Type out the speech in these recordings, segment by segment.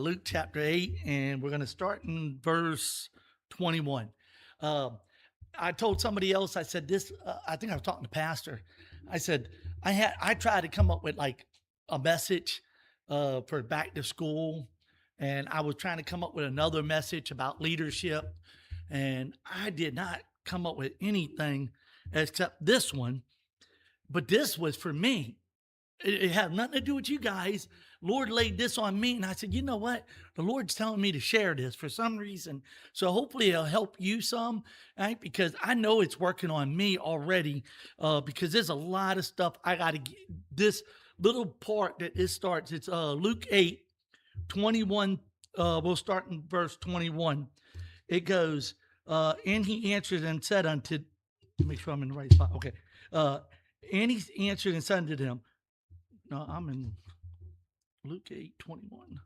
Luke chapter 8, and we're going to start in verse 21. I told somebody else, I said this, I think I was talking to Pastor. I said, I tried to come up with like a message for back to school, and I was trying to come up with another message about leadership, and I did not come up with anything except this one. But this was for me. It had nothing to do with you guys. Lord laid this on me, and I said, you know what? The Lord's telling me to share this for some reason. So hopefully it'll help you some, right? Because I know it's working on me already. Because there's a lot of stuff I got to get. This little part that it starts, it's Luke 8:21. We'll start in verse 21. It goes, and he answered and said unto, make sure I'm in the right spot. Okay. And he answered and said unto them, no, I'm in Luke 8:21.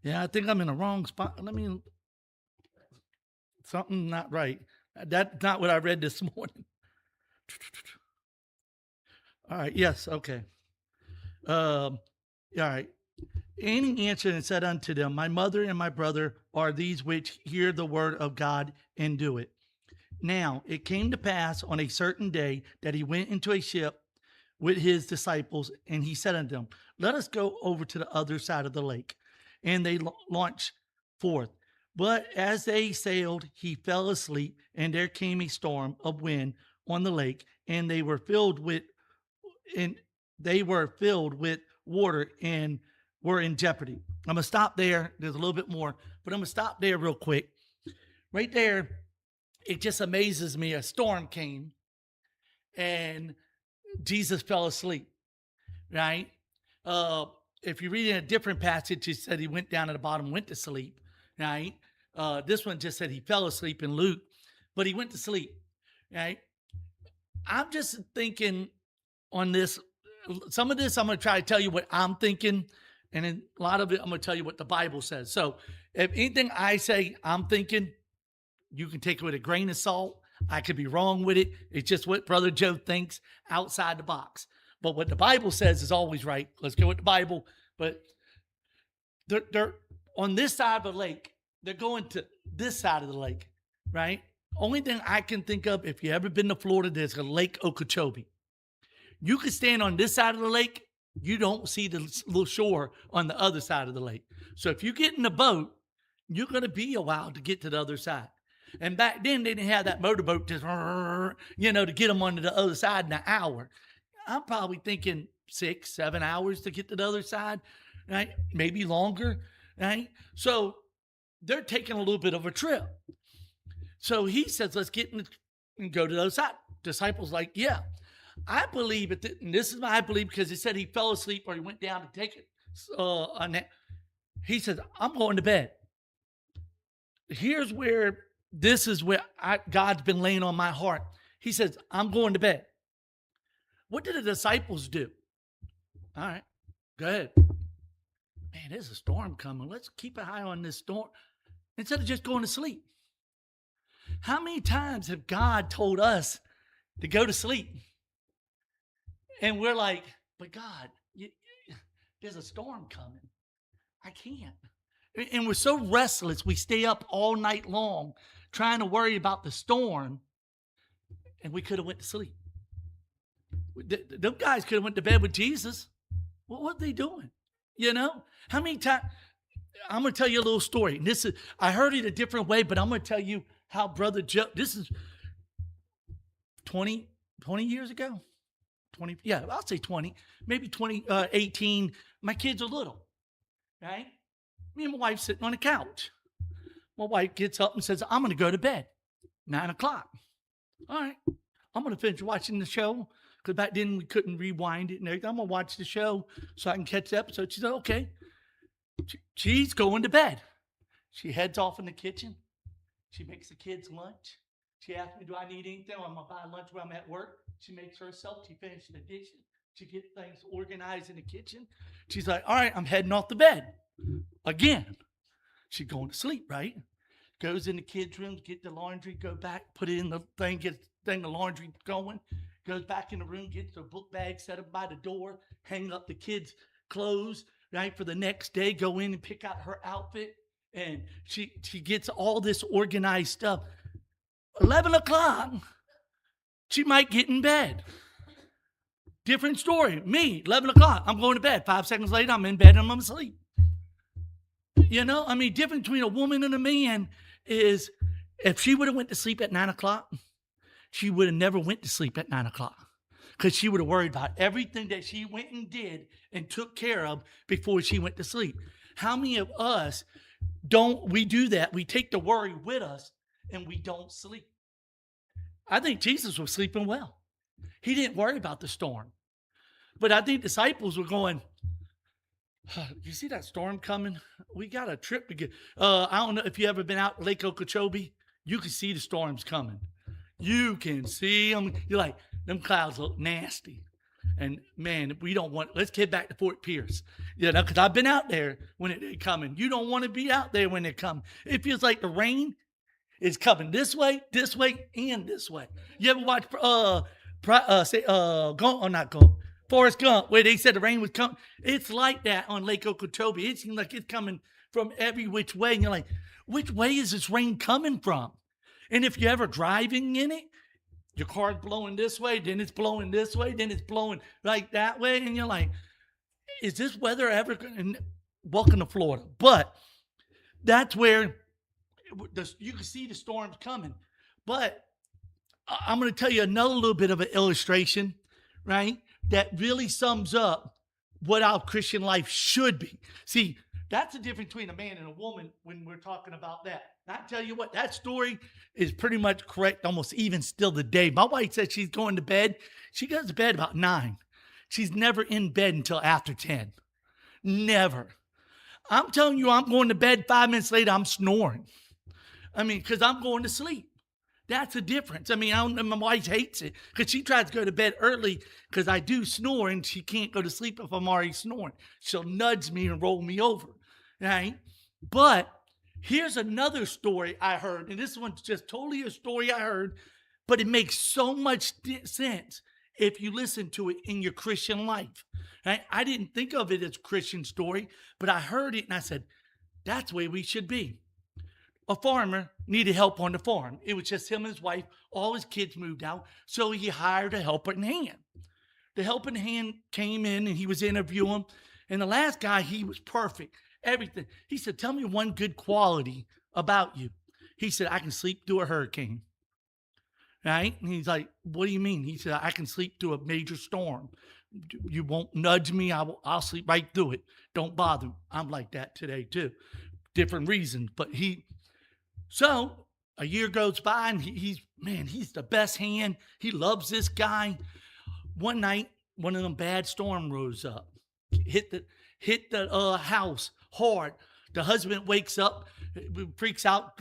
Yeah, I think I'm in the wrong spot. Something not right. That's not what I read this morning. All right, yes, okay. All right. And he answered and said unto them, my mother and my brother are these which hear the word of God and do it. Now, it came to pass on a certain day that he went into a ship with his disciples, and he said unto them, let us go over to the other side of the lake. And they launched forth. But as they sailed, he fell asleep, and there came a storm of wind on the lake, and they were filled with water and were in jeopardy. I'm going to stop there. There's a little bit more, but I'm going to stop there real quick. Right there, it just amazes me. A storm came and Jesus fell asleep, right? If you read in a different passage, it said he went down at the bottom, went to sleep, right? This one just said he fell asleep in Luke, but he went to sleep, right? I'm just thinking on this. Some of this, I'm going to try to tell you what I'm thinking, and then a lot of it, I'm going to tell you what the Bible says. So if anything I say I'm thinking, you can take it with a grain of salt. I could be wrong with it. It's just what Brother Joe thinks outside the box. But what the Bible says is always right. Let's go with the Bible. But they're on this side of the lake. They're going to this side of the lake, right? Only thing I can think of, if you ever been to Florida, there's a Lake Okeechobee. You can stand on this side of the lake. You don't see the little shore on the other side of the lake. So if you get in the boat, you're going to be a while to get to the other side. And back then, they didn't have that motorboat just, to get them onto the other side in an hour. I'm probably thinking 6-7 hours to get to the other side, right? Maybe longer, right? So they're taking a little bit of a trip. So he says, let's get in and go to the other side. Disciples like, yeah. I believe it, and this is what I believe, because he said he fell asleep or he went down to take it. A nap. He says, I'm going to bed. Here's where this is where God's been laying on my heart. He says, I'm going to bed. What did the disciples do? All right, go ahead. Man, there's a storm coming. Let's keep an eye on this storm instead of just going to sleep. How many times have God told us to go to sleep? And we're like, but God, there's a storm coming. I can't. And we're so restless, we stay up all night long trying to worry about the storm, and we could have went to sleep. Them guys could have went to bed with Jesus. What were they doing? How many times? I'm going to tell you a little story. And this is, I heard it a different way, but I'm going to tell you how Brother Joe, this is 20 years ago. 20, yeah, I'll say 20, maybe 18. My kids are little, right? Me and my wife sitting on the couch. My wife gets up and says, I'm going to go to bed. 9:00. All right. I'm going to finish watching the show, because back then we couldn't rewind it and everything. I'm going to watch the show so I can catch the episode. She said, okay. She's going to bed. She heads off in the kitchen. She makes the kids lunch. She asks me, do I need anything? I'm going to buy lunch while I'm at work. She makes herself. She finishes the dishes. She gets things organized in the kitchen. She's like, all right, I'm heading off to bed. Again. She's going to sleep, right? Goes in the kids' room, get the laundry, go back, put it in the thing, get the laundry going. goes back in the room, gets her book bag, set them by the door, hang up the kids' clothes, right, for the next day, go in and pick out her outfit. And she gets all this organized stuff. 11 o'clock, she might get in bed. Different story. Me, 11 o'clock, I'm going to bed. 5 seconds later, I'm in bed and I'm asleep. You know, I mean, difference between a woman and a man is if she would have went to sleep at 9 o'clock, she would have never went to sleep at 9 o'clock because she would have worried about everything that she went and did and took care of before she went to sleep. How many of us we do that? We take the worry with us and we don't sleep. I think Jesus was sleeping well. He didn't worry about the storm. But I think disciples were going, you see that storm coming? We got a trip to get. I don't know if you ever been out Lake Okeechobee. You can see the storms coming. You can see them. You're like, them clouds look nasty. And man, let's get back to Fort Pierce. You know, because I've been out there when it's coming. You don't want to be out there when it comes. It feels like the rain is coming this way, and this way. You ever watch Forrest Gump, where they said the rain was coming? It's like that on Lake Okeechobee. It seems like it's coming from every which way. And you're like, which way is this rain coming from? And if you're ever driving in it, your car's blowing this way, then it's blowing this way, then it's blowing like that way. And you're like, is this weather ever going to... Welcome to Florida. But that's where you can see the storms coming. But I'm going to tell you another little bit of an illustration, right, that really sums up what our Christian life should be. See, that's the difference between a man and a woman when we're talking about that. And I tell you what, that story is pretty much correct almost even still today. My wife said she's going to bed. She goes to bed about 9. She's never in bed until after 10. Never. I'm telling you, I'm going to bed 5 minutes later, I'm snoring. I mean, because I'm going to sleep. That's the difference. I mean, my wife hates it because she tries to go to bed early because I do snore and she can't go to sleep if I'm already snoring. She'll nudge me and roll me over, right? But here's another story I heard, and this one's just totally a story I heard, but it makes so much sense if you listen to it in your Christian life. Right? I didn't think of it as a Christian story, but I heard it and I said, that's the way we should be. A farmer needed help on the farm. It was just him and his wife. All his kids moved out, so he hired a helping hand. The helping hand came in and he was interviewing, and the last guy, he was perfect. Everything. He said, tell me one good quality about you. He said, I can sleep through a hurricane. Right? And he's like, what do you mean? He said, I can sleep through a major storm. You won't nudge me. I'll sleep right through it. Don't bother. I'm like that today too. Different reasons. But so a year goes by and he's the best hand. He loves this guy. One night, one of them bad storm rose up. Hit the house hard. The husband wakes up, freaks out,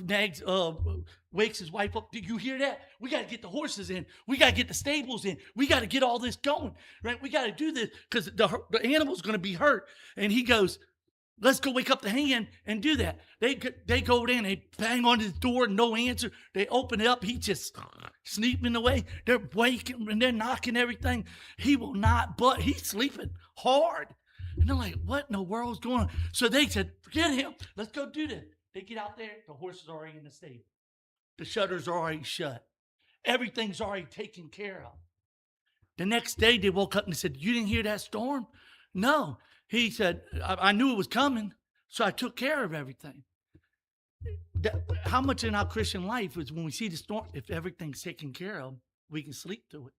wakes his wife up. Did you hear that? We got to get the horses in. We got to get the stables in. We got to get all this going, right? We got to do this because the animal's going to be hurt. And he goes, let's go wake up the hand and do that. They go in, they bang on his door, no answer. They open it up. He just sleeping away. They're waking and they're knocking everything. He will not, but he's sleeping hard. And they're like, what in the world's going on? So they said, forget him. Let's go do this. They get out there. The horses are already in the stable. The shutters are already shut. Everything's already taken care of. The next day, they woke up and said, you didn't hear that storm? No. He said, I knew it was coming, so I took care of everything. How much in our Christian life is when we see the storm, if everything's taken care of, we can sleep through it.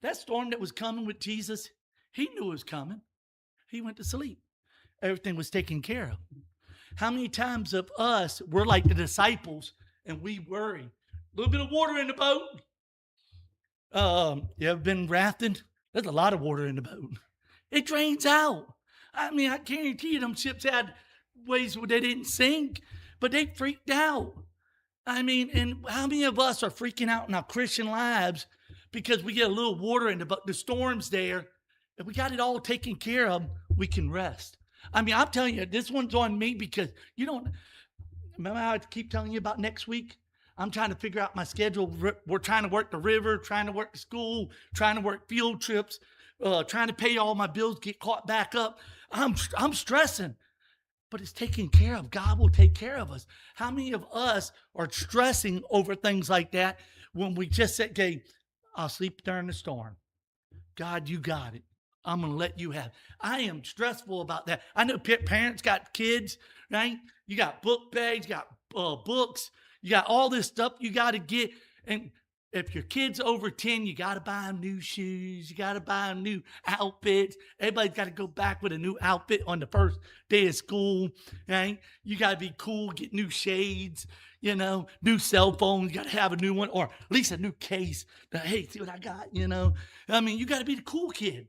That storm that was coming with Jesus, he knew it was coming. He went to sleep. Everything was taken care of. How many times of us, we're like the disciples and we worry. A little bit of water in the boat. You ever been rafting? There's a lot of water in the boat. It drains out. I mean, I guarantee you them ships had ways where they didn't sink, but they freaked out. I mean, and how many of us are freaking out in our Christian lives because we get a little water in the boat, the storm's there, if we got it all taken care of, we can rest. I mean, I'm telling you, this one's on me because you don't, remember how I keep telling you about next week? I'm trying to figure out my schedule. We're trying to work the river, trying to work the school, trying to work field trips, trying to pay all my bills, get caught back up. I'm stressing, but it's taken care of. God will take care of us. How many of us are stressing over things like that when we just said, okay, I'll sleep during the storm. God, you got it. I'm going to let you have it. I am stressful about that. I know parents got kids, right? You got book bags, you got books, you got all this stuff you got to get. And if your kid's over 10, you got to buy them new shoes. You got to buy them new outfits. Everybody's got to go back with a new outfit on the first day of school, right? You got to be cool, get new shades, new cell phones. You got to have a new one, or at least a new case. Hey, see what I got, I mean, you got to be the cool kid.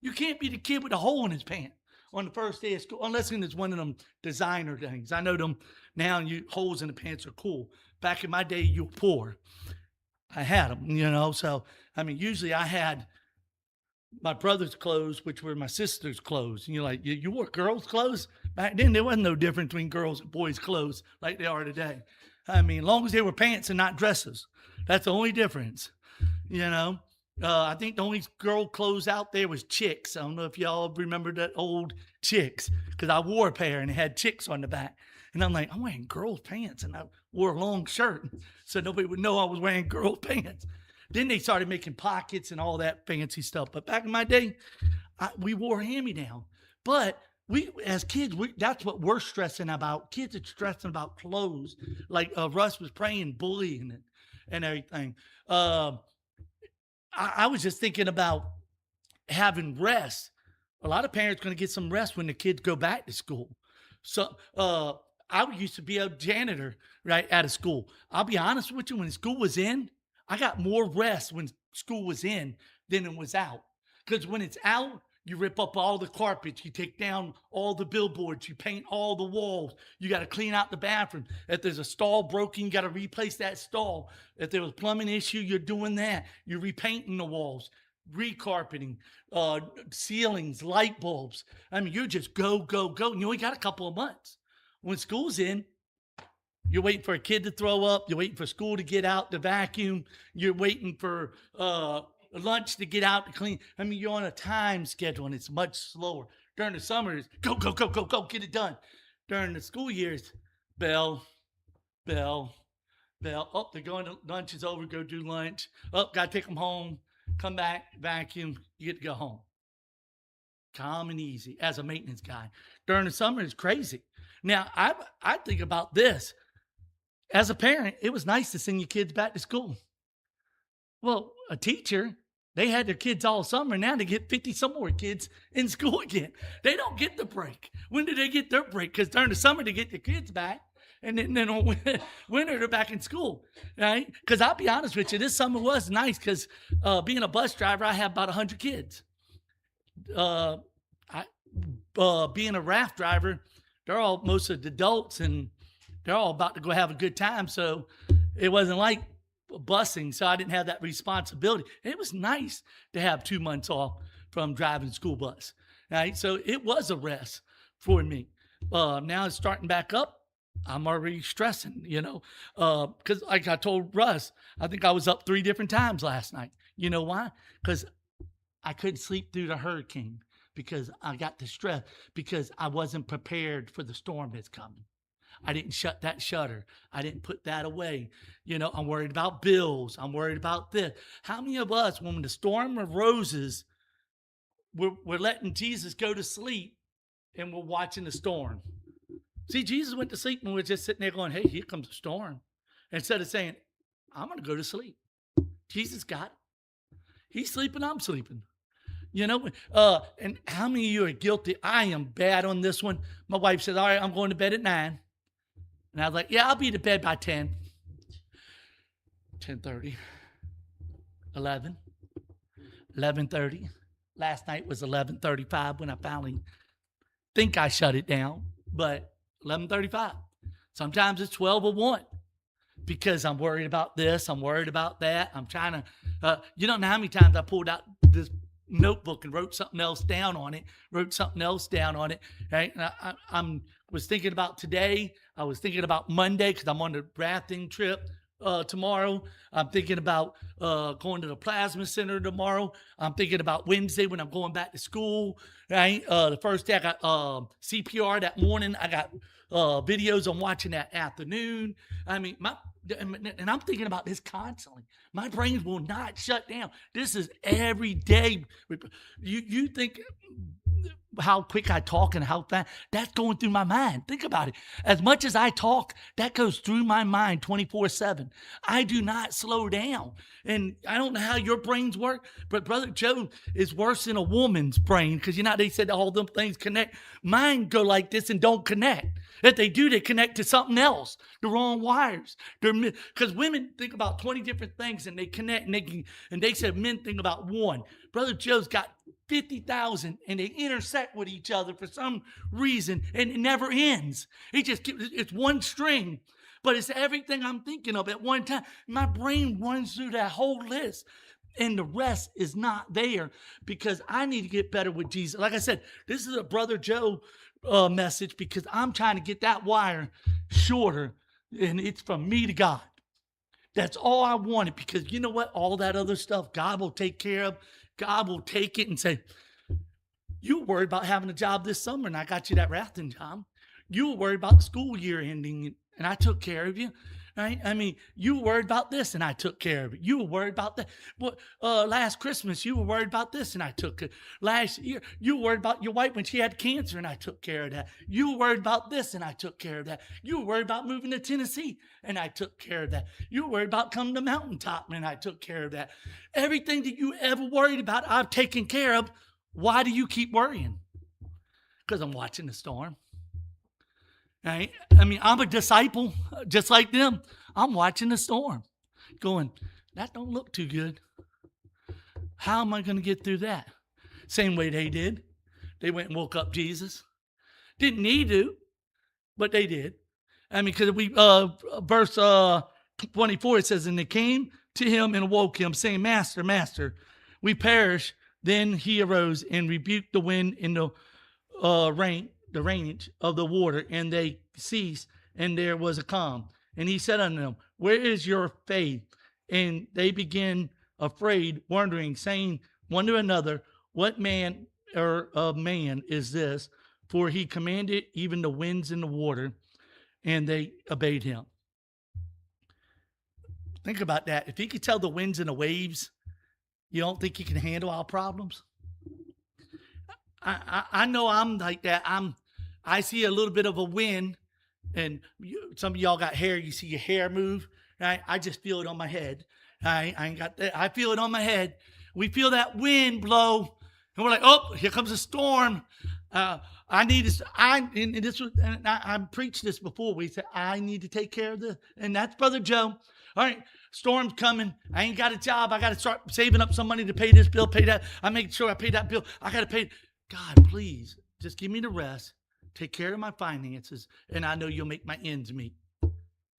You can't be the kid with a hole in his pants on the first day of school, unless it's one of them designer things. I know them now, holes in the pants are cool. Back in my day, you were poor. I had them, so, I mean, usually I had my brother's clothes, which were my sister's clothes. And you're like, you wore girls' clothes? Back then, there wasn't no difference between girls and boys' clothes like they are today. I mean, as long as they were pants and not dresses. That's the only difference, I think the only girl clothes out there was Chicks. I don't know if y'all remember that old Chicks, because I wore a pair and it had Chicks on the back. And I'm like, I'm wearing girls' pants, and I wore a long shirt so nobody would know I was wearing girls' pants. Then they started making pockets and all that fancy stuff. But back in my day, we wore hand-me-down. But we, as kids, that's what we're stressing about. Kids are stressing about clothes. Like Russ was praying, bullying and everything. I was just thinking about having rest. A lot of parents are going to get some rest when the kids go back to school. So I used to be a janitor, right, at a school. I'll be honest with you, when school was in, I got more rest when school was in than it was out. Because when it's out, you rip up all the carpets, you take down all the billboards, you paint all the walls, you got to clean out the bathroom. If there's a stall broken, you got to replace that stall. If there was a plumbing issue, you're doing that. You're repainting the walls, recarpeting, ceilings, light bulbs. I mean, you're just go, go, go. And you only got a couple of months. When school's in, you're waiting for a kid to throw up. You're waiting for school to get out to vacuum. You're waiting for lunch to get out to clean. I mean, you're on a time schedule, and it's much slower. During the summer, it's go, go, go, go, go, get it done. During the school years, bell, bell, bell. Oh, they're going to lunch is over. Go do lunch. Oh, got to take them home. Come back, vacuum. You get to go home. Calm and easy as a maintenance guy. During the summer, it's crazy. Now, I think about this. As a parent, it was nice to send your kids back to school. Well, a teacher, they had their kids all summer. Now they get 50 some more kids in school again. They don't get the break. When do they get their break? Because during the summer, they get their kids back. And then on winter, they're back in school, right? Because I'll be honest with you, this summer was nice because being a bus driver, I have about 100 kids. Being a raft driver, they're all most of the adults, and they're all about to go have a good time. So it wasn't like busing, so I didn't have that responsibility. And it was nice to have 2 months off from driving the school bus, right? So it was a rest for me. Now it's starting back up. I'm already stressing, because like I told Russ, I think I was up 3 different times last night. You know why? Because I couldn't sleep through the hurricane, because I got distressed, because I wasn't prepared for the storm that's coming. I didn't shut that shutter. I didn't put that away. I'm worried about bills. I'm worried about this. How many of us, when the storm arises, we're letting Jesus go to sleep and we're watching the storm? See, Jesus went to sleep and we're just sitting there going, hey, here comes a storm. Instead of saying, I'm going to go to sleep. Jesus got it. He's sleeping, I'm sleeping. And how many of you are guilty? I am bad on this one. My wife said, all right, I'm going to bed at 9. And I was like, yeah, I'll be to bed by 10. 10:30, 11, 11:30. Last night was 11:35 when I finally think I shut it down, but 11:35. Sometimes it's 12 or 1 because I'm worried about this. I'm worried about that. I'm trying to, you don't know how many times I pulled out this notebook and wrote something else down on it, right? And I was thinking about today. I was thinking about Monday because I'm on the rafting trip. tomorrow. I'm thinking about going to the plasma center tomorrow. I'm thinking about Wednesday when I'm going back to school. Right, the first day I got CPR that morning. I got videos I'm watching that afternoon. I mean, and I'm thinking about this constantly. My brain will not shut down. This is every day. You think how quick I talk and how fast that's going through my mind. Think about it. As much as I talk, that goes through my mind 24/7. I do not slow down. And I don't know how your brains work, but Brother Joe is worse than a woman's brain because you know they said all them things connect. Mine go like this and don't connect. If they do, they connect to something else, the wrong wires. Because women think about 20 different things and they connect and they said men think about one. Brother Joe's got 50,000 and they intersect with each other for some reason and it never ends. It's one string, but it's everything I'm thinking of at one time. My brain runs through that whole list and the rest is not there because I need to get better with Jesus. Like I said, this is a Brother Joe message because I'm trying to get that wire shorter and it's from me to God. That's all I wanted because you know what? All that other stuff God will take care of. God will take it and say, you were worried about having a job this summer and I got you that rafting job. You were worried about the school year ending and I took care of you. Right? I mean, you were worried about this and I took care of it. You were worried about that. Well, last Christmas, you were worried about this and I took it. Last year, you were worried about your wife when she had cancer and I took care of that. You were worried about this and I took care of that. You were worried about moving to Tennessee and I took care of that. You were worried about coming to Mountaintop and I took care of that. Everything that you ever worried about, I've taken care of. Why do you keep worrying? Because I'm watching the storm. Right? I mean, I'm a disciple just like them. I'm watching the storm going, that don't look too good. How am I going to get through that? Same way they did. They went and woke up Jesus. Didn't need to, but they did. I mean, because verse 24, it says, and they came to him and awoke him, saying, Master, Master, we perish. Then he arose and rebuked the wind and the rainage of the water, and they ceased, and there was a calm. And he said unto them, where is your faith? And they began afraid, wondering, saying one to another, what man or of man is this? For he commanded even the winds and the water, and they obeyed him. Think about that. If he could tell the winds and the waves, you don't think he can handle our problems? I know I'm like that. I see a little bit of a wind, and some of y'all got hair. You see your hair move, right? I just feel it on my head. I ain't got that. I feel it on my head. We feel that wind blow, and we're like, "Oh, here comes a storm." I need this. I preached this before. We said I need to take care of this, and that's Brother Joe. All right, storm's coming. I ain't got a job. I got to start saving up some money to pay this bill, pay that. I make sure I pay that bill. I got to pay. God, please, just give me the rest. Take care of my finances, and I know you'll make my ends meet.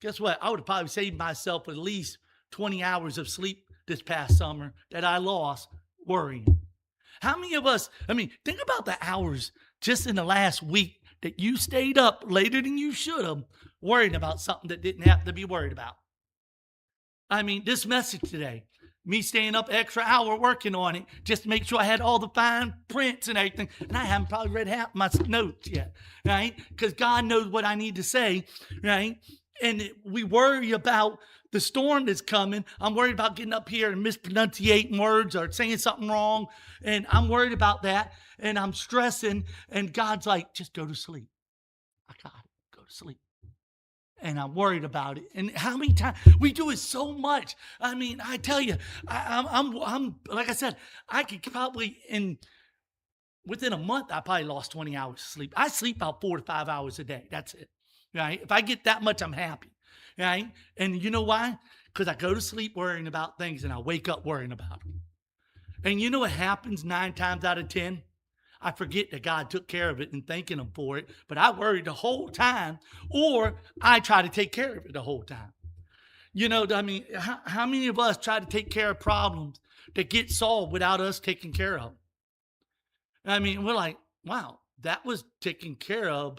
Guess what? I would have probably saved myself at least 20 hours of sleep this past summer that I lost worrying. How many of us, think about the hours just in the last week that you stayed up later than you should have worrying about something that didn't have to be worried about. This message today, me staying up extra hour working on it just to make sure I had all the fine prints and everything. And I haven't probably read half my notes yet, right? Because God knows what I need to say, right? And we worry about the storm that's coming. I'm worried about getting up here and mispronunciating words or saying something wrong. And I'm worried about that. And I'm stressing. And God's like, just go to sleep. I got it. Go to sleep. And I'm worried about it. And how many times we do it so much. I tell you, I'm like I said, I could probably within a month, I probably lost 20 hours of sleep. I sleep about 4 to 5 hours a day. That's it. Right? If I get that much, I'm happy. Right? And you know why? Because I go to sleep worrying about things and I wake up worrying about them. And you know what happens 9 times out of 10? I forget that God took care of it and thanking him for it, but I worried the whole time, or I try to take care of it the whole time. How many of us try to take care of problems that get solved without us taking care of? We're like, wow, that was taken care of,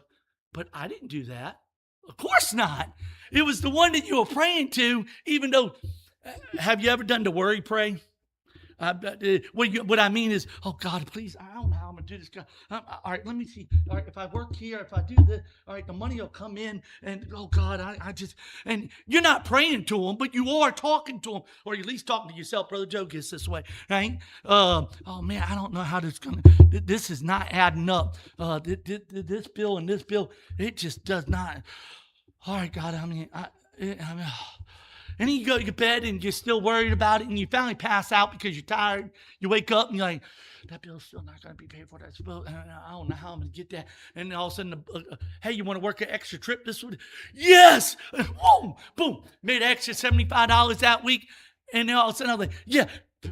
but I didn't do that. Of course not. It was the one that you were praying to, even though, have you ever done the worry pray? What I mean is, oh God, please, I don't know how I'm gonna do this. God, all right, let me see. All right, if I work here, if I do this, all right, the money will come in, and oh God, I just, and you're not praying to him, but you are talking to him, or at least talking to yourself. Brother Joe gets this way, right? Oh man, I don't know how this is gonna. This is not adding up. This bill and this bill, it just does not. All right, God, I mean, and then you go to your bed and you're still worried about it, and you finally pass out because you're tired. You wake up and you're like, that bill's still not going to be paid for. That bill, I don't know how I'm going to get that. And then all of a sudden, hey, you want to work an extra trip this week? Yes! Boom, boom. Made an extra $75 that week. And then all of a sudden, I was like, yeah,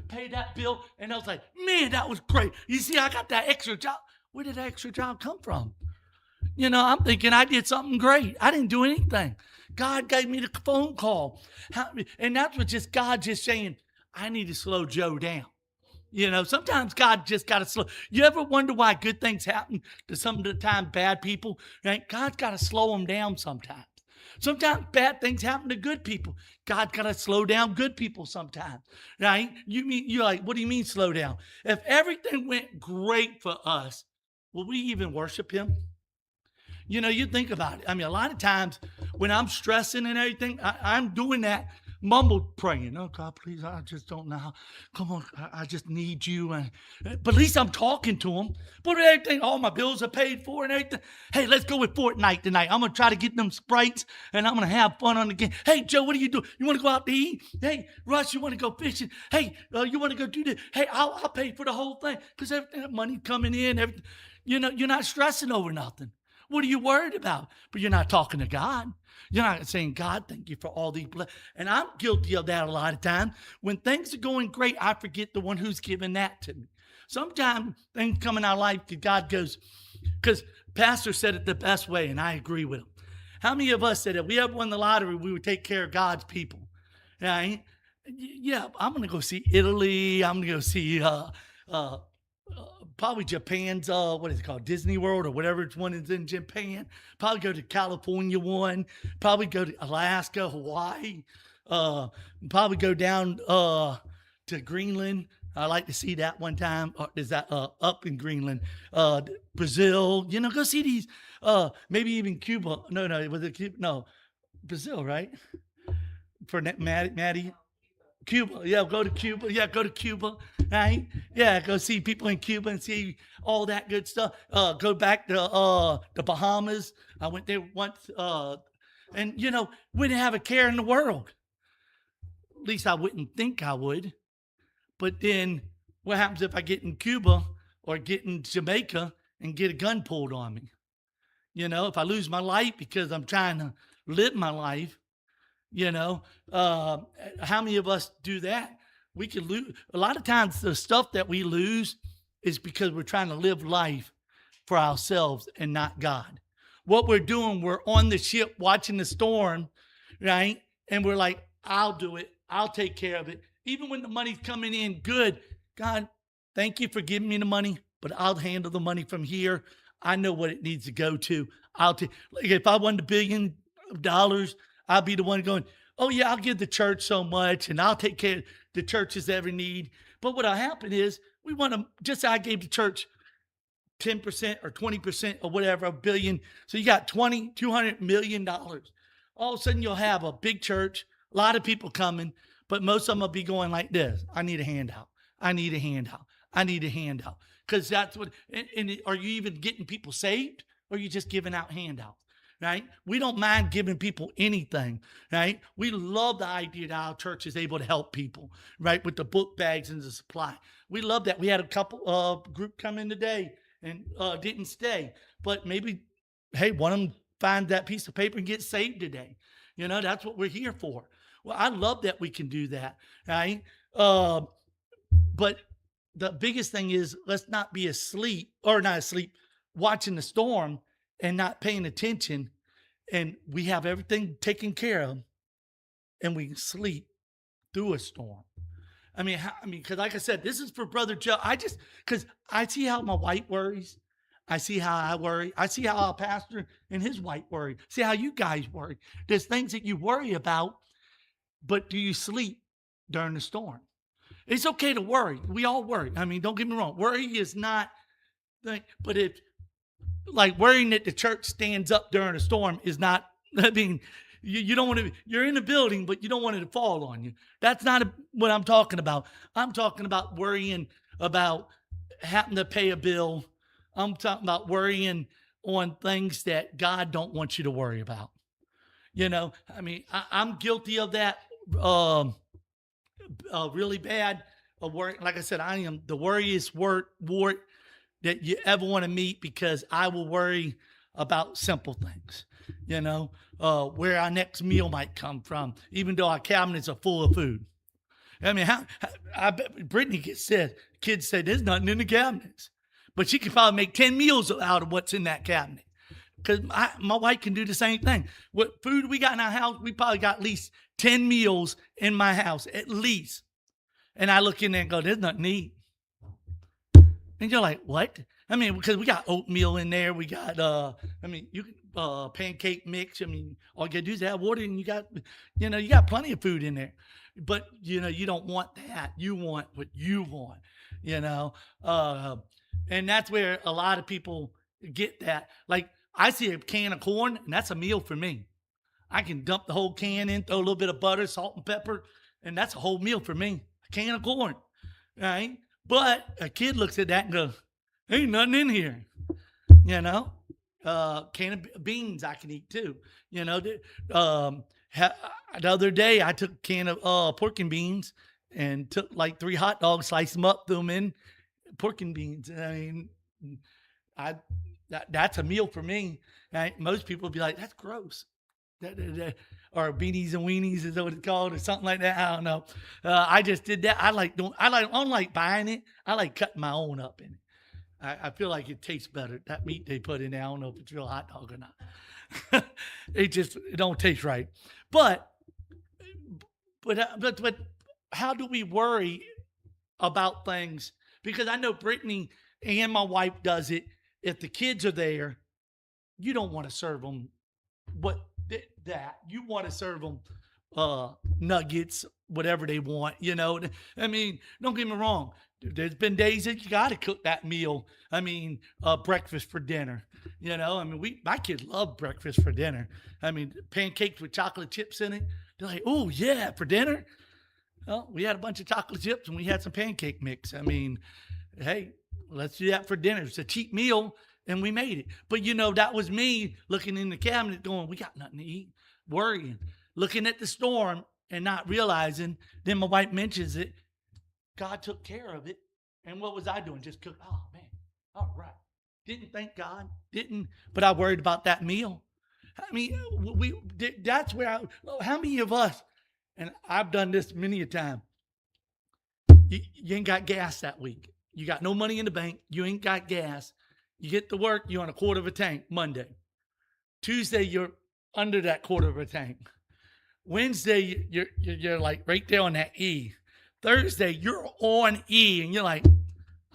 pay that bill. And I was like, man, that was great. You see, I got that extra job. Where did that extra job come from? You know, I'm thinking I did something great. I didn't do anything. God gave me the phone call. And that's what just God just saying, I need to slow Joe down. You know, sometimes God just got to slow. You ever wonder why good things happen to some of the time bad people? Right? God's got to slow them down sometimes. Sometimes bad things happen to good people. God's got to slow down good people sometimes. Right? You're like, what do you mean slow down? If everything went great for us, will we even worship him? You know, you think about it. I mean, a lot of times when I'm stressing and everything, I'm doing that mumbled praying. Oh, God, please, I just don't know how. Come on, I just need you. But at least I'm talking to him. But everything, all my bills are paid for and everything. Hey, let's go with Fortnite tonight. I'm going to try to get them sprites, and I'm going to have fun on the game. Hey, Joe, what are you doing? You want to go out to eat? Hey, Russ, you want to go fishing? Hey, you want to go do this? Hey, I'll pay for the whole thing because everything, money coming in. Everything. You know, you're not stressing over nothing. What are you worried about? But you're not talking to God. You're not saying, God, thank you for all these blessings. And I'm guilty of that a lot of times. When things are going great, I forget the one who's given that to me. Sometimes things come in our life, God goes, because Pastor said it the best way, and I agree with him. How many of us said if we ever won the lottery, we would take care of God's people? Right? Yeah, I'm going to go see Italy. I'm going to go see probably Japan's what is it called, Disney World or whatever it's one is in Japan. Probably go to California one. Probably go to Alaska, Hawaii. Probably go down to Greenland. I like to see that one time. Is that up in Greenland? Brazil. You know, go see these. Maybe even Cuba. No, was it Cuba? No, Brazil, right? For Maddie. Cuba, yeah, go to Cuba. Yeah, go to Cuba, right? Yeah, go see people in Cuba and see all that good stuff. Go back to the Bahamas. I went there once, and you know, we didn't have a care in the world. At least I wouldn't think I would. But then, what happens if I get in Cuba or get in Jamaica and get a gun pulled on me? You know, if I lose my life because I'm trying to live my life. You know, how many of us do that? We can lose. A lot of times the stuff that we lose is because we're trying to live life for ourselves and not God. What we're doing, we're on the ship watching the storm, right? And we're like, I'll do it. I'll take care of it. Even when the money's coming in good, God, thank you for giving me the money, but I'll handle the money from here. I know what it needs to go to. I'll take, like if I won $1 billion, I'll be the one going, oh, yeah, I'll give the church so much and I'll take care of the church's every need. But what'll happen is we want to, just say I gave the church 10% or 20% or whatever, $1 billion. So you got $200 million. All of a sudden you'll have a big church, a lot of people coming, but most of them will be going like this. I need a handout. I need a handout. I need a handout. Because that's what, and are you even getting people saved or are you just giving out handouts? Right? We don't mind giving people anything, right? We love the idea that our church is able to help people, right? With the book bags and the supply. We love that. We had a couple group come in today and didn't stay, but maybe, hey, one of them find that piece of paper and get saved today. You know, that's what we're here for. Well, I love that we can do that, right? But the biggest thing is let's not be asleep or not asleep, watching the storm and not paying attention, and we have everything taken care of, and we sleep through a storm. I mean, because like I said, this is for Brother Joe. Because I see how my wife worries. I see how I worry. I see how our pastor and his wife worry. See how you guys worry. There's things that you worry about, but do you sleep during the storm? It's okay to worry. We all worry. I mean, don't get me wrong. Worry is not, but if like worrying that the church stands up during a storm is not, I mean, you don't want to, you're in the building, but you don't want it to fall on you. That's not what I'm talking about. I'm talking about worrying about having to pay a bill. I'm talking about worrying on things that God don't want you to worry about. You know, I mean, I'm guilty of that really bad. Worry. Like I said, I am the worriest wart that you ever want to meet because I will worry about simple things. You know, where our next meal might come from, even though our cabinets are full of food. I mean, I bet Brittany kids say there's nothing in the cabinets, but she could probably make 10 meals out of what's in that cabinet. Because my wife can do the same thing. What food we got in our house, we probably got at least 10 meals in my house, at least. And I look in there and go, there's nothing to eat. And you're like, what? I mean, because we got oatmeal in there. We got, you can, pancake mix. I mean, all you got to do is add water and you got plenty of food in there. But, you don't want that. You want what you want, and that's where a lot of people get that. Like, I see a can of corn, and that's a meal for me. I can dump the whole can in, throw a little bit of butter, salt, and pepper, and that's a whole meal for me. A can of corn, right? But a kid looks at that and goes, ain't nothing in here, can of beans I can eat too. The other day I took a can of pork and beans and took like 3 hot dogs, sliced them up, threw them in pork and beans. I mean, that's a meal for me. Right? Most people would be like, that's gross. Or beanies and weenies is what it's called, or something like that. I don't know. I just did that. I don't like buying it. I like cutting my own up in it. I feel like it tastes better. That meat they put in there, I don't know if it's real hot dog or not. It don't taste right. But how do we worry about things? Because I know Brittany and my wife does it. If the kids are there, you don't want to serve them you want to serve them nuggets, whatever they want. I mean, don't get me wrong. There's been days that you got to cook that meal. I mean, breakfast for dinner. My kids love breakfast for dinner. I mean, pancakes with chocolate chips in it. They're like, oh yeah, for dinner. Well, we had a bunch of chocolate chips and we had some pancake mix. I mean, hey, let's do that for dinner. It's a cheap meal. And we made it. But, that was me looking in the cabinet going, we got nothing to eat, worrying, looking at the storm and not realizing. Then my wife mentions it. God took care of it. And what was I doing? Just cook. Oh, man. All right. Didn't thank God. But I worried about that meal. I mean, that's where how many of us, and I've done this many a time, you ain't got gas that week. You got no money in the bank. You ain't got gas. You get to work, you're on a quarter of a tank Monday. Tuesday, you're under that quarter of a tank. Wednesday, you're like right there on that E. Thursday, you're on E, and you're like,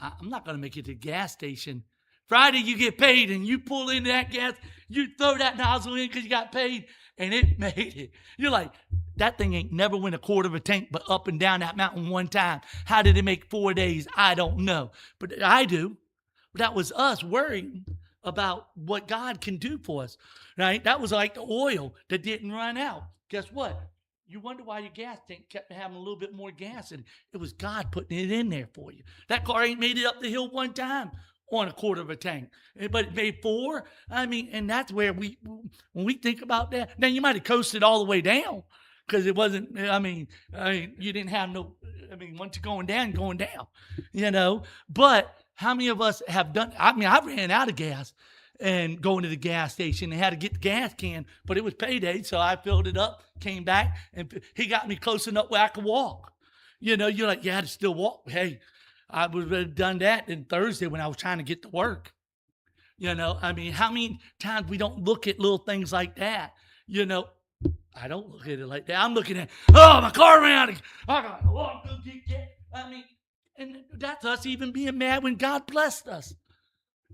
I'm not going to make it to the gas station. Friday, you get paid, and you pull in that gas, you throw that nozzle in because you got paid, and it made it. You're like, that thing ain't never went a quarter of a tank, but up and down that mountain one time. How did it make 4 days? I don't know, but I do. That was us worrying about what God can do for us, right? That was like the oil that didn't run out. Guess what? You wonder why your gas tank kept having a little bit more gas in it. It was God putting it in there for you. That car ain't made it up the hill one time on a quarter of a tank, but it made 4. I mean, and that's where when we think about that, now you might have coasted all the way down because it wasn't, I mean, you didn't have once you're going down, but how many of us have done? I mean, I ran out of gas and going to the gas station and had to get the gas can, but it was payday, so I filled it up, came back, and he got me close enough where I could walk. You're like, you had to still walk. Hey, I would have done that on Thursday when I was trying to get to work. I mean, how many times we don't look at little things like that? I don't look at it like that. I'm looking at, my car ran out. I got to walk to get that. I mean, and that's us even being mad when God blessed us.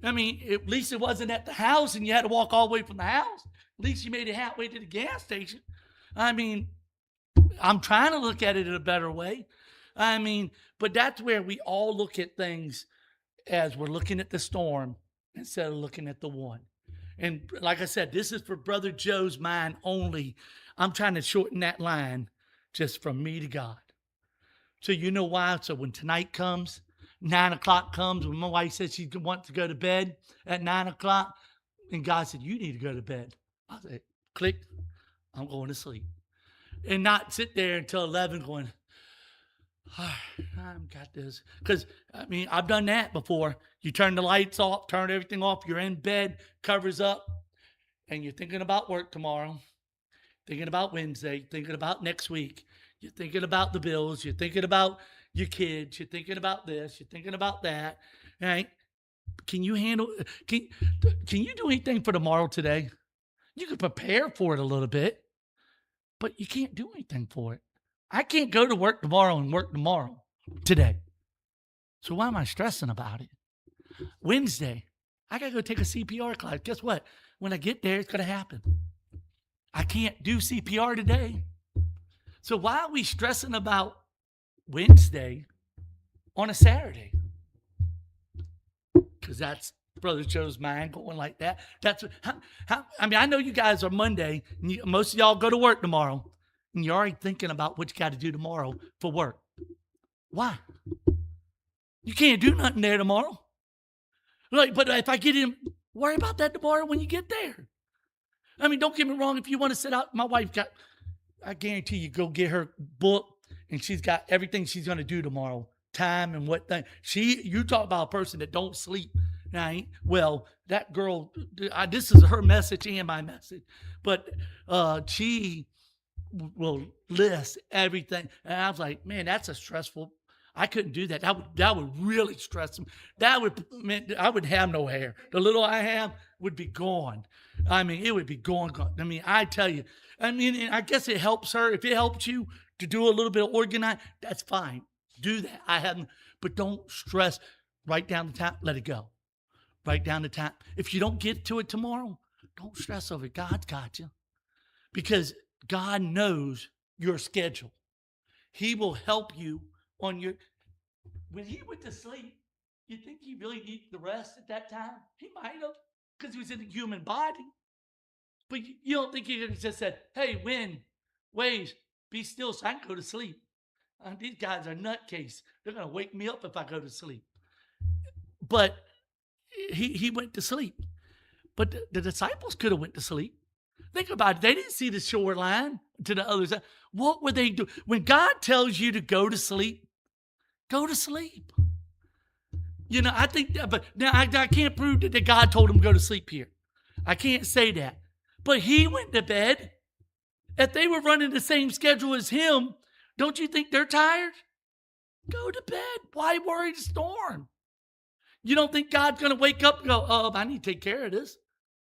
I mean, at least it wasn't at the house and you had to walk all the way from the house. At least you made it halfway to the gas station. I mean, I'm trying to look at it in a better way. I mean, but that's where we all look at things as we're looking at the storm instead of looking at the one. And like I said, this is for Brother Joe's mind only. I'm trying to shorten that line just from me to God. So you know why? So when tonight comes, 9 o'clock comes, when my wife says she wants to go to bed at 9 o'clock, and God said, you need to go to bed. I said, click, I'm going to sleep. And not sit there until 11 going, I've got this. Because, I mean, I've done that before. You turn the lights off, turn everything off, you're in bed, covers up, and you're thinking about work tomorrow, thinking about Wednesday, thinking about next week. You're thinking about the bills. You're thinking about your kids. You're thinking about this. You're thinking about that. Right? Can you handle, can you do anything for tomorrow today? You can prepare for it a little bit, but you can't do anything for it. I can't go to work tomorrow and work tomorrow, today. So why am I stressing about it? Wednesday, I got to go take a CPR class. Guess what? When I get there, it's going to happen. I can't do CPR today. So why are we stressing about Wednesday on a Saturday? Because that's Brother Joe's mind going like that. That's how I mean, I know you guys are Monday, and most of y'all go to work tomorrow, and you're already thinking about what you got to do tomorrow for work. Why? You can't do nothing there tomorrow. Like, but if I get in, worry about that tomorrow when you get there. I mean, don't get me wrong. If you want to sit out, my wife got, I guarantee you, go get her book, and she's got everything she's going to do tomorrow, time and what thing. You talk about a person that don't sleep, right? Well, that girl, this is her message and my message, but she will list everything. And I was like, man, that's a stressful. I couldn't do that. That would really stress him. I would have no hair. The little I have would be gone. I mean, it would be gone. I mean, I tell you. I mean, I guess it helps her. If it helps you to do a little bit of organize, that's fine. Do that. But don't stress. Write down the time. Let it go. Write down the time. If you don't get to it tomorrow, don't stress over it. God's got you. Because God knows your schedule. He will help you on your, when he went to sleep, you think he really needed the rest at that time? He might have, because he was in a human body. But you don't think he could have just said, hey, wind, waves, be still so I can go to sleep. These guys are nutcase. They're going to wake me up if I go to sleep. But he went to sleep. But the disciples could have went to sleep. Think about it. They didn't see the shoreline to the other side. What would they do? When God tells you to go to sleep, go to sleep. You know, I think that, but now I can't prove that God told him to go to sleep here. I can't say that. But he went to bed. If they were running the same schedule as him, don't you think they're tired? Go to bed. Why worry the storm? You don't think God's going to wake up and go, I need to take care of this?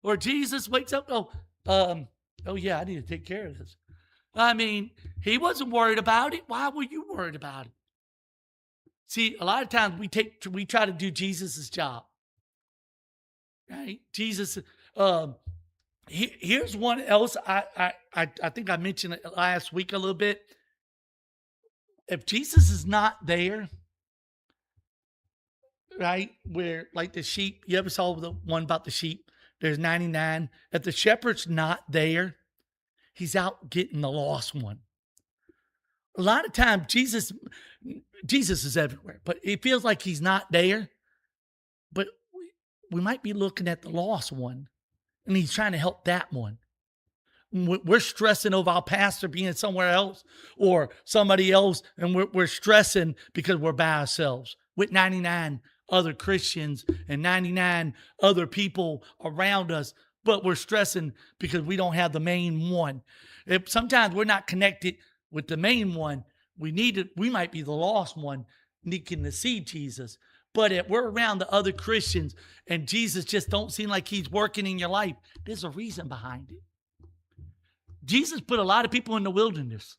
Or Jesus wakes up and go, oh yeah, I need to take care of this. I mean, he wasn't worried about it. Why were you worried about it? See, a lot of times we try to do Jesus's job. Right? Jesus, here's one else. I think I mentioned it last week a little bit. If Jesus is not there, right, where like the sheep, you ever saw the one about the sheep? There's 99. If the shepherd's not there, he's out getting the lost one. A lot of times Jesus is everywhere, but it feels like he's not there. But we might be looking at the lost one, and he's trying to help that one. We're stressing over our pastor being somewhere else or somebody else, and we're stressing because we're by ourselves with 99 other Christians and 99 other people around us, but we're stressing because we don't have the main one. If sometimes we're not connected with the main one, we might be the lost one needing to see Jesus. But if we're around the other Christians and Jesus just don't seem like he's working in your life, there's a reason behind it. Jesus put a lot of people in the wilderness.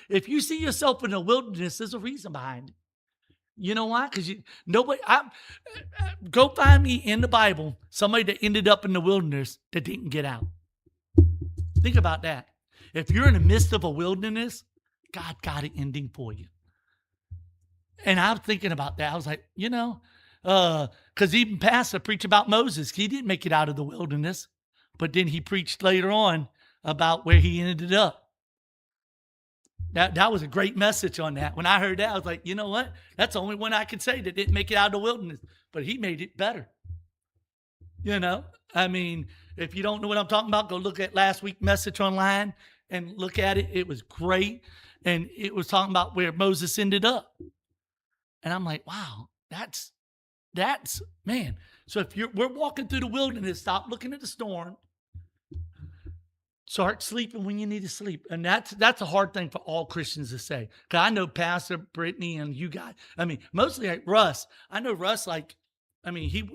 If you see yourself in the wilderness, there's a reason behind it. You know why? Because nobody. Go find me in the Bible somebody that ended up in the wilderness that didn't get out. Think about that. If you're in the midst of a wilderness, God got an ending for you. And I was thinking about that. I was like, because even Pastor preached about Moses. He didn't make it out of the wilderness, but then he preached later on about where he ended up. That was a great message on that. When I heard that, I was like, you know what? That's the only one I could say that didn't make it out of the wilderness, but he made it better. I mean, if you don't know what I'm talking about, go look at last week's message online and look at it. It was great. And it was talking about where Moses ended up. And I'm like, wow, that's man. So if we're walking through the wilderness, stop looking at the storm. Start sleeping when you need to sleep. And that's a hard thing for all Christians to say. Because I know Pastor Brittany and you guys, mostly like Russ. I know Russ,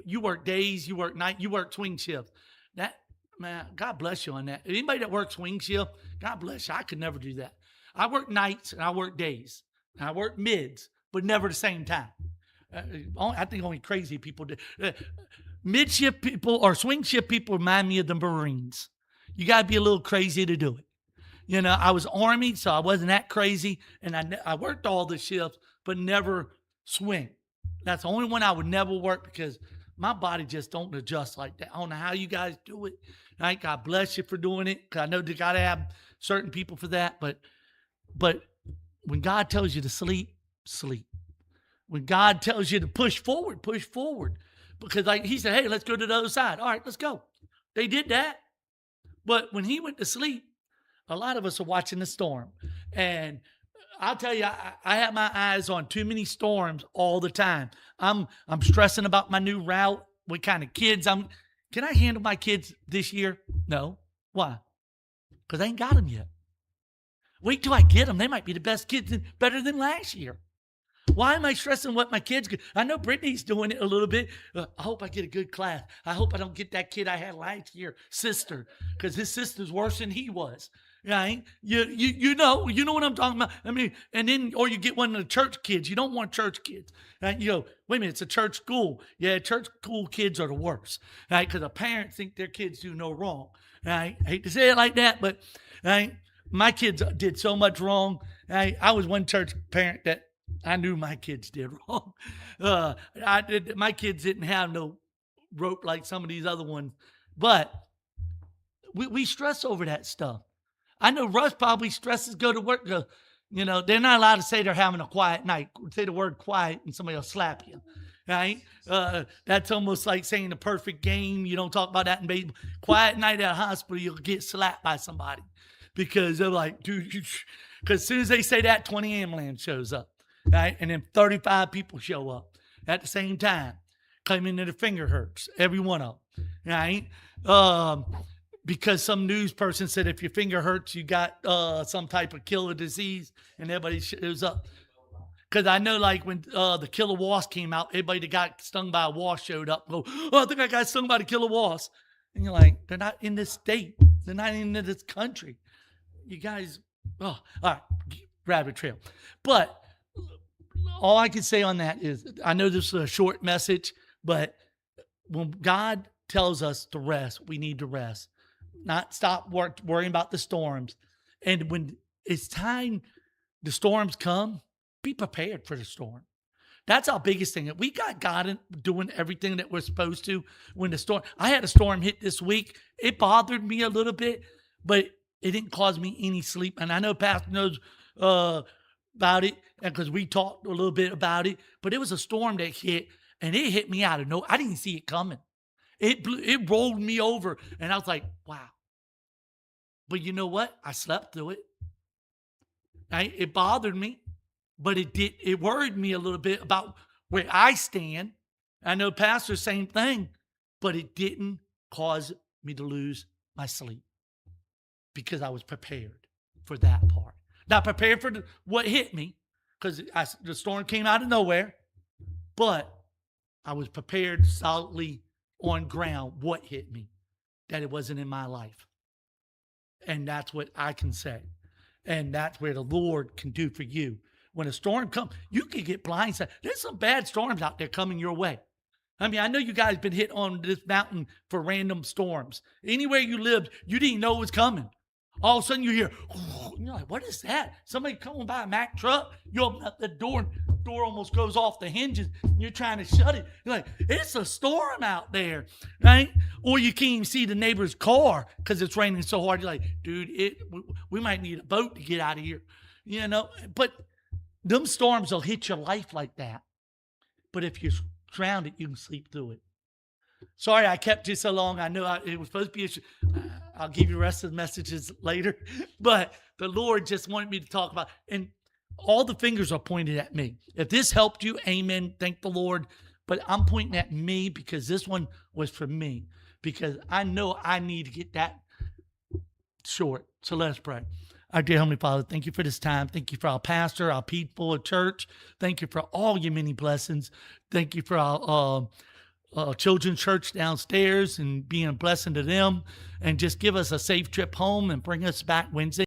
you work days, you work night, you work swing shift. That, man, God bless you on that. Anybody that works swing shift, God bless you. I could never do that. I work nights and I work days. And I work mids, but never the same time. I think only crazy people do. Mid-shift people or swing shift people remind me of the Marines. You got to be a little crazy to do it. I was Army, so I wasn't that crazy. And I worked all the shifts, but never swing. That's the only one I would never work because my body just don't adjust like that. I don't know how you guys do it. Right? God bless you for doing it. Because I know you got to have certain people for that. But when God tells you to sleep, sleep. When God tells you to push forward, push forward. Because he said, hey, let's go to the other side. All right, let's go. They did that. But when he went to sleep, a lot of us are watching the storm. And I'll tell you, I have my eyes on too many storms all the time. I'm stressing about my new route, what kind of kids Can I handle my kids this year? No. Why? Because I ain't got them yet. Wait till I get them. They might be the best kids, better than last year. Why am I stressing what my kids get? I know Brittany's doing it a little bit. I hope I get a good class. I hope I don't get that kid I had last year, sister, because his sister's worse than he was. Right? You know what I'm talking about. And then, or you get one of the church kids. You don't want church kids. Right? Wait a minute, it's a church school. Yeah, church school kids are the worst. Right? Because the parents think their kids do no wrong. Right? I hate to say it like that, but right? My kids did so much wrong. Right? I was one church parent that I knew my kids did wrong. My kids didn't have no rope like some of these other ones, but we stress over that stuff. I know Russ probably stresses go to work. They're not allowed to say they're having a quiet night. Say the word quiet and somebody will slap you. Right? That's almost like saying the perfect game. You don't talk about that in baseball. Quiet night at a hospital, you'll get slapped by somebody because they're like, dude, because as soon as they say that, 20 ambulance shows up. Right? And then 35 people show up at the same time, claiming that their finger hurts, every one of them. Right? Because some news person said if your finger hurts, you got some type of killer disease, and everybody shows up. Because I know, like, when the killer wasp came out, everybody that got stung by a wasp showed up. Go, I think I got stung by the killer wasp. And you're like, they're not in this state. They're not in this country. You guys, all right, rabbit trail. But all I can say on that is, I know this is a short message, but when God tells us to rest, we need to rest, not stop worrying about the storms. And when it's time, the storms come, be prepared for the storm. That's our biggest thing. We got God doing everything that we're supposed to when the storm. I had a storm hit this week. It bothered me a little bit, but it didn't cause me any sleep. And I know Pastor knows about it, because we talked a little bit about it, but it was a storm that hit, and it hit me out of nowhere. I didn't see it coming. It rolled me over, and I was like, wow. But you know what? I slept through it. Right? It bothered me, but it worried me a little bit about where I stand. I know Pastor's same thing, but it didn't cause me to lose my sleep because I was prepared for that part. Not prepared for what hit me, because the storm came out of nowhere, but I was prepared solidly on ground what hit me, that it wasn't in my life. And that's what I can say. And that's where the Lord can do for you. when a storm comes, you can get blindsided. There's some bad storms out there coming your way. I mean, I know you guys been hit on this mountain for random storms. Anywhere you lived, you didn't know it was coming. All of a sudden you hear, and you're like, what is that? Somebody coming by a Mack truck. You open up the door and the door almost goes off the hinges. And you're trying to shut it. You're like, it's a storm out there, right? Or you can't even see the neighbor's car because it's raining so hard. You're like, dude, we might need a boat to get out of here, you know? But them storms will hit your life like that. But if you're grounded, you can sleep through it. Sorry, I kept you so long. I know it was supposed to be. I'll give you the rest of the messages later. But the Lord just wanted me to talk about, and all the fingers are pointed at me. If this helped you, amen. Thank the Lord. But I'm pointing at me because this one was for me. Because I know I need to get that short. So let us pray. Our dear Heavenly Father, thank you for this time. Thank you for our pastor, our people, our church. Thank you for all your many blessings. Thank you for our children's church downstairs and being a blessing to them, and just give us a safe trip home and bring us back Wednesday.